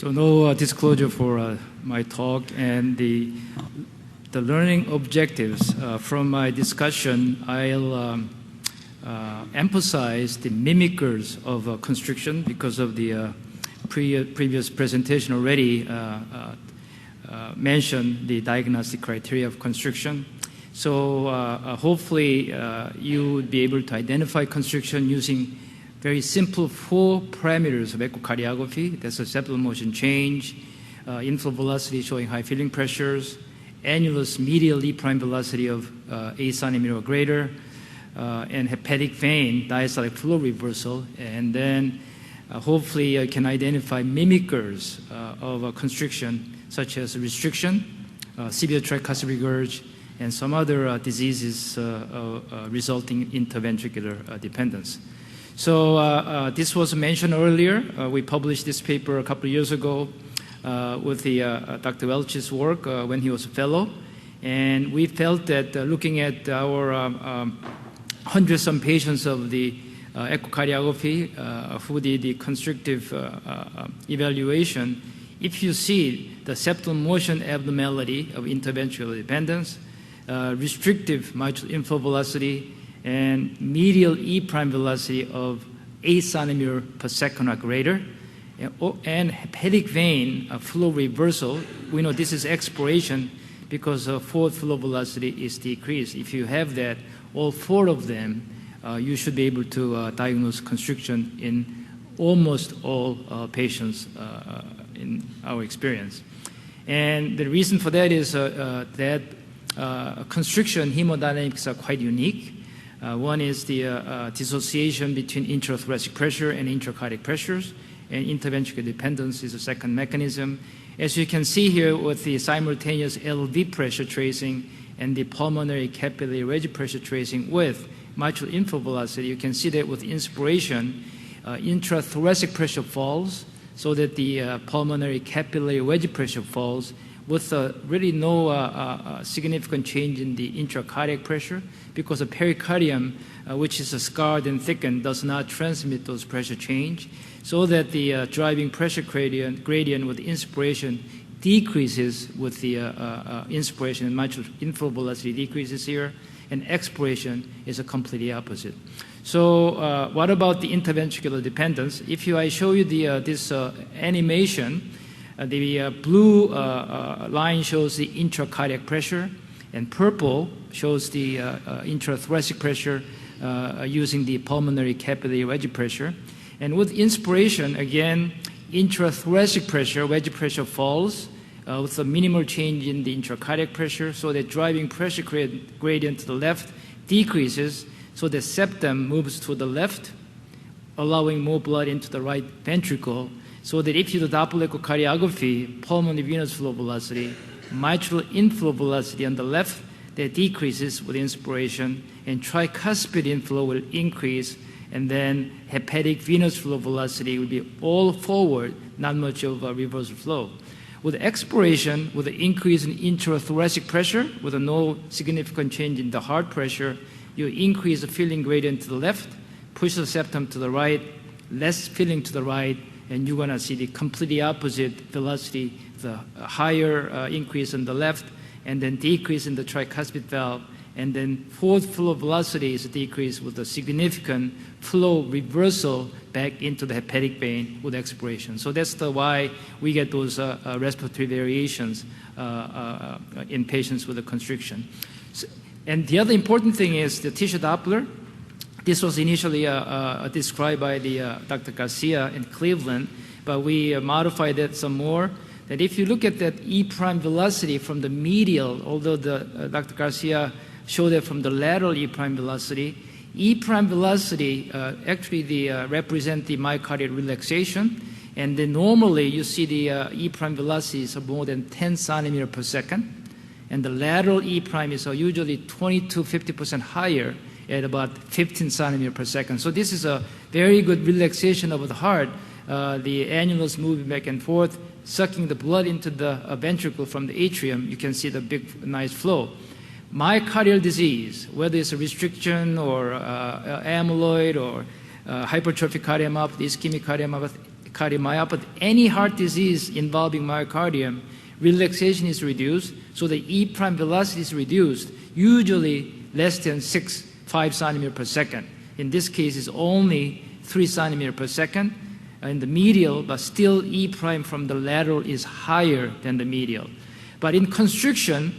So no disclosure for my talk, and the learning objectives from my discussion. I'll emphasize the mimickers of constriction because of the previous presentation already mentioned the diagnostic criteria of constriction. So hopefully you would be able to identify constriction using very simple 4 parameters of echocardiography. That's a septal motion change, inflow velocity showing high filling pressures, annulus medial E prime velocity of 8 centimeter or greater, and hepatic vein diastolic flow reversal. And then hopefully I can identify mimickers of constriction, such as restriction, severe tricuspid regurg, and some other diseases resulting in interventricular dependence. So this was mentioned earlier. We published this paper a couple of years ago with Dr. Welch's work when he was a fellow. And we felt that looking at our hundreds of patients of the echocardiography who did the constrictive evaluation, if you see the septal motion abnormality of interventricular dependence, restrictive mitral inflow velocity, and medial E prime velocity of 8 centimeter per second or greater, and hepatic vein flow reversal, we know this is expiration because forward flow velocity is decreased. If you have that, all 4 of them, you should be able to diagnose constriction in almost all patients in our experience. And the reason for that is that constriction hemodynamics are quite unique. One is the dissociation between intrathoracic pressure and intracardiac pressures, and interventricular dependence is the second mechanism. As you can see here with the simultaneous LV pressure tracing and the pulmonary capillary wedge pressure tracing with mitral inflow velocity, you can see that with inspiration, intrathoracic pressure falls so that the pulmonary capillary wedge pressure falls with really no significant change in the intracardiac pressure, because the pericardium, which is scarred and thickened, does not transmit those pressure change, so that the driving pressure gradient with inspiration decreases with the inspiration, and mitral inflow velocity decreases here, and expiration is a completely opposite. So what about the interventricular dependence? If I show you this animation, the blue line shows the intracardiac pressure, and purple shows the intrathoracic pressure using the pulmonary capillary wedge pressure. And with inspiration, again, intrathoracic pressure, wedge pressure falls with a minimal change in the intracardiac pressure, so that driving pressure gradient to the left decreases, so the septum moves to the left, allowing more blood into the right ventricle, so that if you do Doppler echocardiography, pulmonary venous flow velocity, mitral inflow velocity on the left, that decreases with inspiration, and tricuspid inflow will increase, and then hepatic venous flow velocity will be all forward, not much of a reversal flow. With expiration, with the increase in intrathoracic pressure, with no significant change in the heart pressure, you increase the filling gradient to the left, push the septum to the right, less filling to the right, and you're going to see the completely opposite velocity, the higher increase on the left, and then decrease in the tricuspid valve, and then forward flow velocity is decreased with a significant flow reversal back into the hepatic vein with expiration. So that's why we get those respiratory variations in patients with a constriction. And the other important thing is the tissue Doppler. This was initially described by Dr. Garcia in Cleveland, but we modified it some more. That if you look at that E prime velocity from the medial, although Dr. Garcia showed it from the lateral E prime velocity, E prime velocity actually represent the myocardial relaxation, and then normally you see the E prime velocity is more than 10 centimeter per second, and the lateral E prime is usually 20 to 50% higher at about 15 centimeter per second. So this is a very good relaxation of the heart. The annulus moving back and forth, sucking the blood into the ventricle from the atrium. You can see the big, nice flow. Myocardial disease, whether it's a restriction or amyloid or hypertrophic cardiomyopathy, ischemic cardiomyopathy, cardiomyopathy, any heart disease involving myocardium, relaxation is reduced, so the E prime velocity is reduced, usually less than 5 centimeters per second. In this case, it's only 3 centimeters per second in the medial, but still E prime from the lateral is higher than the medial. But in constriction,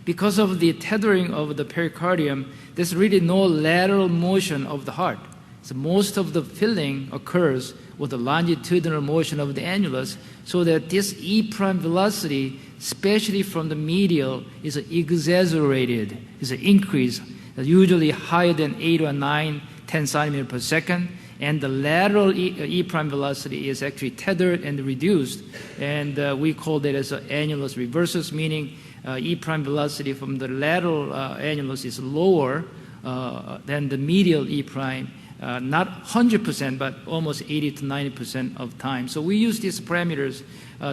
because of the tethering of the pericardium, there's really no lateral motion of the heart. So most of the filling occurs with the longitudinal motion of the annulus, so that this E prime velocity, especially from the medial, is exaggerated, is an increase, usually higher than 8 or 9, 10 centimeters per second. And the lateral E prime velocity is actually tethered and reduced. And we call that as an annulus reversus, meaning E prime velocity from the lateral annulus is lower than the medial E prime. Not 100%, but almost 80 to 90% of time. So we use these parameters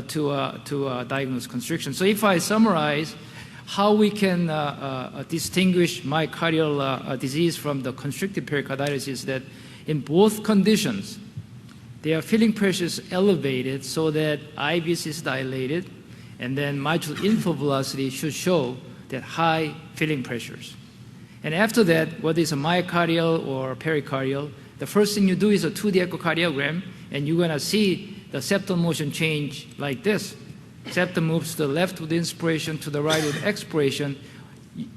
to diagnose constriction. So if I summarize how we can distinguish myocardial disease from the constrictive pericarditis is that in both conditions, their filling pressure is elevated so that IVS is dilated, and then mitral inflow velocity should show that high filling pressures. And after that, whether it's a myocardial or pericardial, the first thing you do is a 2D echocardiogram, and you're going to see the septal motion change like this. Septum moves to the left with inspiration, to the right with expiration.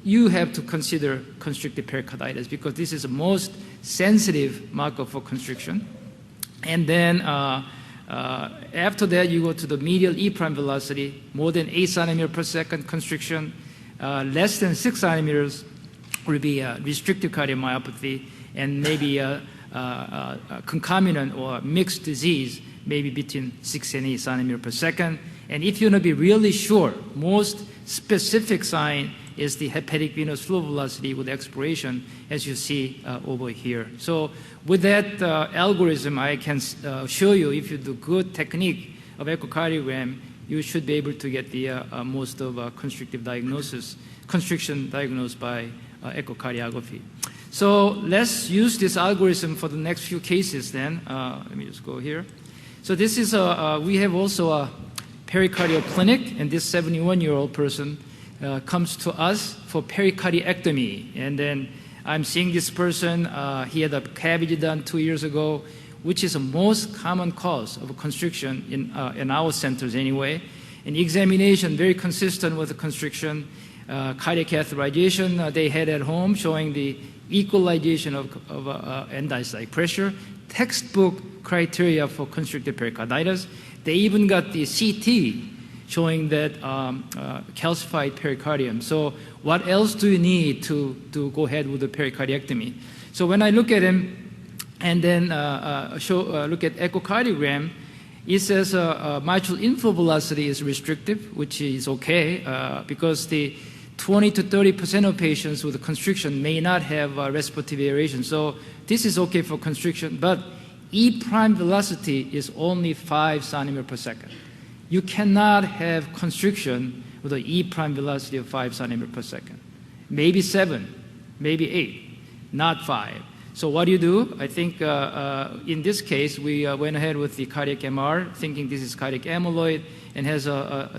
You have to consider constrictive pericarditis because this is the most sensitive marker for constriction. And then after that, you go to the medial E prime velocity, more than 8 centimeters per second constriction, less than 6 centimeters will be a restrictive cardiomyopathy, and maybe a concomitant or mixed disease, maybe between 6 and 8 centimeters per second. And if you want to be really sure, most specific sign is the hepatic venous flow velocity with expiration, as you see over here. So with that algorithm, I can show you if you do good technique of echocardiogram, you should be able to get the most of constriction diagnosed by echocardiography. So let's use this algorithm for the next few cases then. Let me just go here. So this is we have also a pericardial clinic, and this 71-year-old person comes to us for pericardiectomy. And then I'm seeing this person, he had a cavity done 2 years ago, which is the most common cause of constriction in our centers anyway. An examination very consistent with the constriction, cardiac catheterization they had at home showing the equalization of end-diastolic pressure, textbook criteria for constrictive pericarditis. They even got the CT showing that calcified pericardium. So what else do you need to go ahead with the pericardiectomy? So when I look at him and then look at echocardiogram, it says mitral inflow velocity is restrictive, which is okay because the 20 to 30% of patients with constriction may not have respiratory aeration. So this is okay for constriction, but E prime velocity is only 5 centimeters per second. You cannot have constriction with an E prime velocity of 5 centimeters per second. Maybe 7, maybe 8, not 5. So what do you do? I think in this case, we went ahead with the cardiac MR, thinking this is cardiac amyloid and has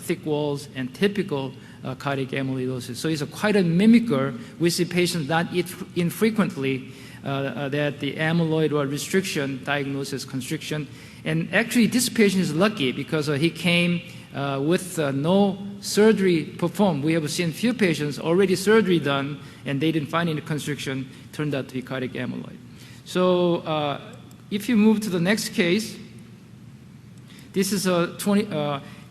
thick walls and typical cardiac amyloidosis. So it's quite a mimicker. We see patients not infrequently that the amyloid or restriction diagnoses constriction. And actually, this patient is lucky because he came with no surgery performed. We have seen few patients already surgery done, and they didn't find any constriction. Turned out to be cardiac amyloid. So if you move to the next case, this is a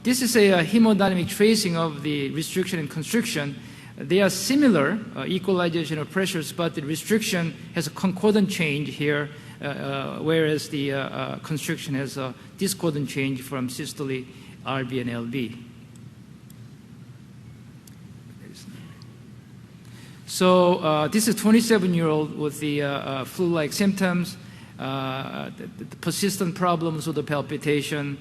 hemodynamic tracing of the restriction and constriction. They are similar, equalization of pressures, but the restriction has a concordant change here, whereas the constriction has a discordant change from systole, RV, and LV. So this is a 27-year-old with the flu-like symptoms, the persistent problems with the palpitation,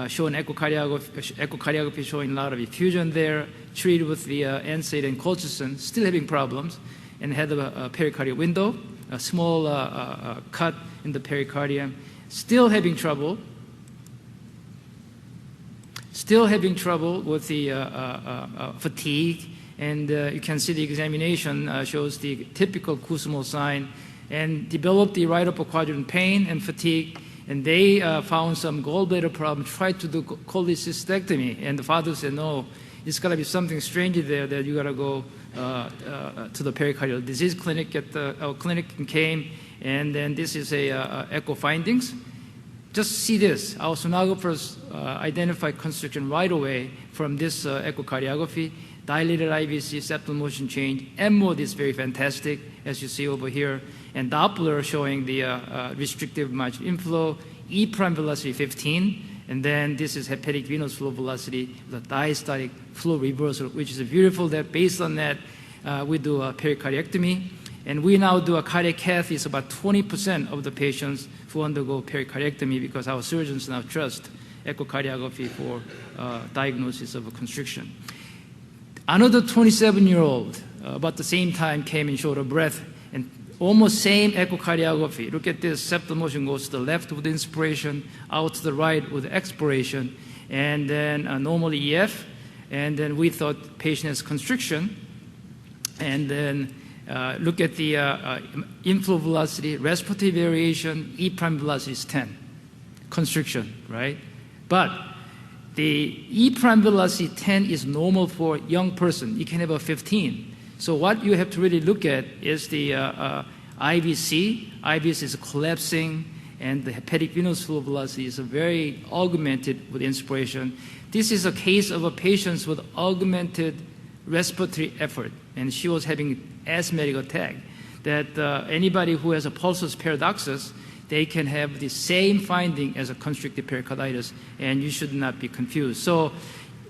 showing echocardiography showing a lot of effusion there, treated with the NSAID and colchicine, still having problems, and had a pericardial window, a small cut in the pericardium, still having trouble. still having trouble with the fatigue, and you can see the examination shows the typical Kusumo sign, and developed the right upper quadrant pain and fatigue, and they found some gallbladder problem, tried to do cholecystectomy, and the father said, no, it's got to be something strange there that you got to go to the pericardial disease clinic. At our clinic and came, and then this is a echo findings. Just see this. Our sonographers identified constriction right away from this echocardiography. Dilated IVC, septal motion change. M-mode is very fantastic, as you see over here. And Doppler showing the restrictive marginal inflow. E prime velocity 15. And then this is hepatic venous flow velocity, the diastolic flow reversal, which is beautiful that based on that, we do a pericardiectomy. And we now do a cardiac cath. It's about 20% of the patients who undergo pericardiectomy because our surgeons now trust echocardiography for diagnosis of a constriction. Another 27-year-old, about the same time, came in short of breath, and almost same echocardiography. Look at this, septal motion goes to the left with inspiration, out to the right with expiration, and then a normal EF, and then we thought patient has constriction, and then look at the inflow velocity, respiratory variation, E prime velocity is 10, constriction, right? But the E prime velocity 10 is normal for young person. You can have a 15. So what you have to really look at is the IVC. IVC is collapsing, and the hepatic venous flow velocity is very augmented with inspiration. This is a case of a patient with augmented respiratory effort, and she was having asthmatic attack. That anybody who has a pulsus paradoxus, they can have the same finding as a constrictive pericarditis, and you should not be confused. So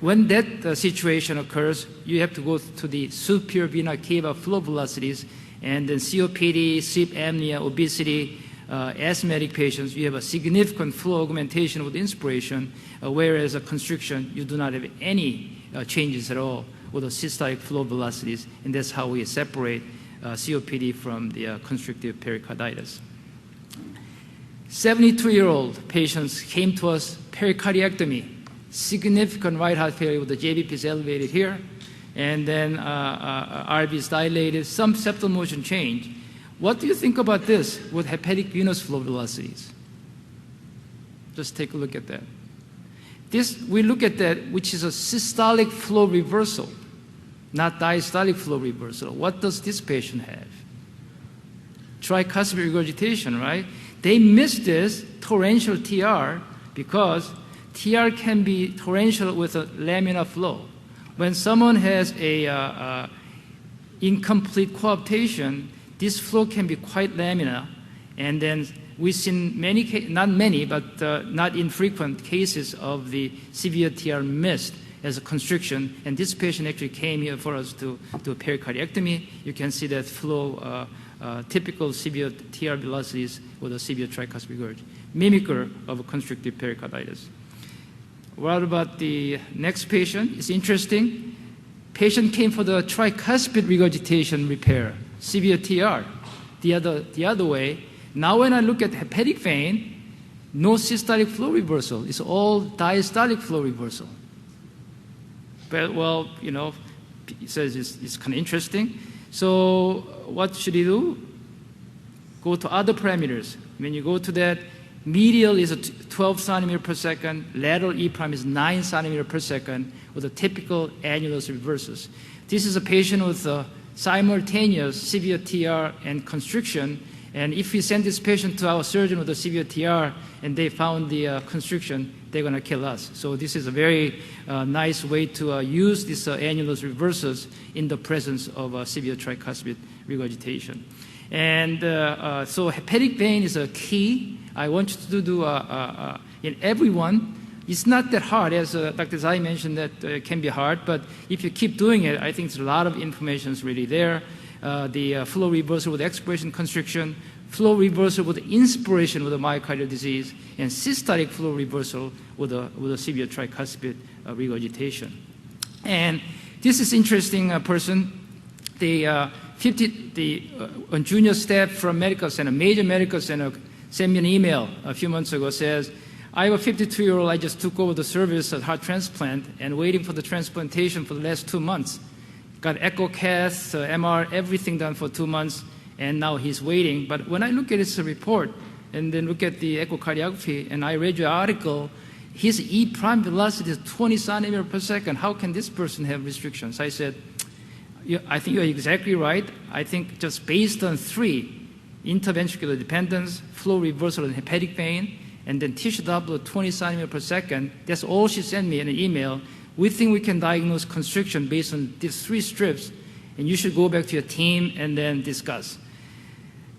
when that situation occurs, you have to go to the superior vena cava flow velocities, and then COPD, sleep apnea, obesity, asthmatic patients, you have a significant flow augmentation with inspiration, whereas a constriction, you do not have any changes at all with the systolic flow velocities, and that's how we separate COPD from the constrictive pericarditis. 72-year-old patients came to us, pericardiectomy, significant right heart failure with the JVPs elevated here, and then RVs dilated, some septal motion change. What do you think about this with hepatic venous flow velocities? Just take a look at that. We look at that, which is a systolic flow reversal, not diastolic flow reversal. What does this patient have? Tricuspid regurgitation, right? They missed this torrential TR because TR can be torrential with a laminar flow. When someone has a incomplete coaptation, this flow can be quite laminar, and then we've seen many, not many, but not infrequent cases of the severe TR missed as a constriction, and this patient actually came here for us to do a pericardiectomy. You can see that flow, typical severe TR velocities with a severe tricuspid regurg, mimicker of a constrictive pericarditis. What about the next patient? It's interesting. Patient came for the tricuspid regurgitation repair, severe TR, the other way. Now when I look at hepatic vein, no systolic flow reversal. It's all diastolic flow reversal. But, well, you know, it says it's kind of interesting. So what should he do? Go to other parameters. When you go to that, medial is a 12 centimeter per second, lateral E prime is 9 centimeter per second with a typical annulus reversus. This is a patient with simultaneous severe TR and constriction, and if we send this patient to our surgeon with a severe TR and they found the constriction, they're going to kill us. So this is a very nice way to use this annulus reversus in the presence of severe tricuspid regurgitation. And so hepatic vein is a key. I want you to do in everyone. It's not that hard, as Dr. Zai mentioned, that it can be hard, but if you keep doing it, I think there's a lot of information is really there. The flow reversal with expiration constriction, flow reversal with inspiration with a myocardial disease, and systolic flow reversal with a severe tricuspid regurgitation. And this is interesting person. The junior staff from medical center, major medical center, sent me an email a few months ago, says, I have a 52-year-old, I just took over the service at heart transplant and waiting for the transplantation for the last 2 months. Got echo cath, MR, everything done for 2 months, and now he's waiting. But when I look at his report and then look at the echocardiography, and I read your article, his E prime velocity is 20 centimeters per second. How can this person have restrictions? I said, I think you're exactly right. I think just based on 3, interventricular dependence, flow reversal in hepatic vein, and then tissue Doppler 20 centimeters per second, that's all she sent me in an email. We think we can diagnose constriction based on these 3 strips, and you should go back to your team and then discuss.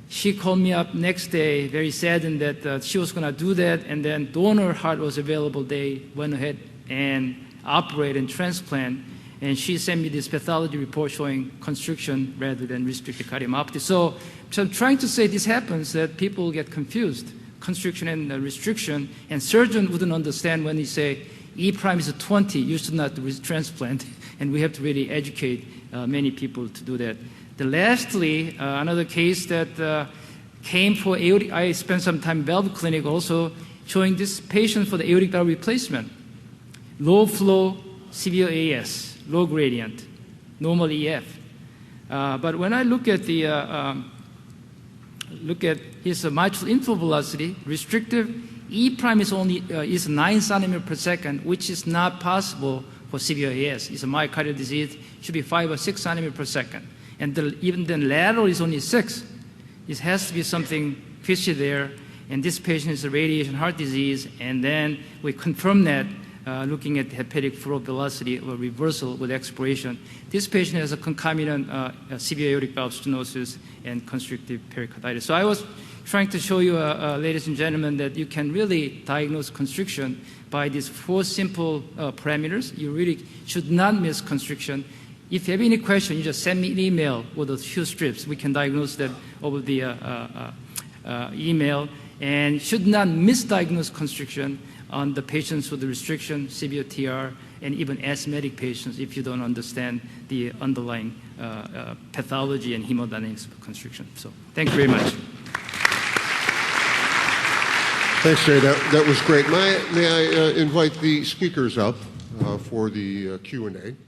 She called me up next day, very saddened that she was going to do that, and then donor heart was available. They went ahead and operated and transplant, and she sent me this pathology report showing constriction rather than restricted cardiomyopathy. So I'm trying to say this happens, that people get confused, constriction and restriction, and surgeon wouldn't understand when they say E prime is 20, you should not do transplant, and we have to really educate many people to do that. Lastly, another case that came for aortic, I spent some time in valve clinic also showing this patient for the aortic valve replacement. Low flow, severe AS, low gradient, normal EF. But when I look at the his mitral inflow velocity, restrictive, E prime is only is 9 centimeters per second, which is not possible for severe AS. It's a myocardial disease, should be 5 or 6 centimeters per second. And even then lateral is only 6. It has to be something fishy there. And this patient is a radiation heart disease. And then we confirm that looking at the hepatic flow velocity or reversal with expiration. This patient has a concomitant severe aortic valve stenosis and constrictive pericarditis. So I was trying to show you, ladies and gentlemen, that you can really diagnose constriction by these 4 simple parameters. You really should not miss constriction. If you have any question, you just send me an email with those few strips. We can diagnose that over the email, and should not misdiagnose constriction on the patients with the restriction, severe TR, and even asthmatic patients if you don't understand the underlying pathology and hemodynamics of constriction. So thank you very much. Thanks, Jay. That was great. May I invite the speakers up for the Q&A?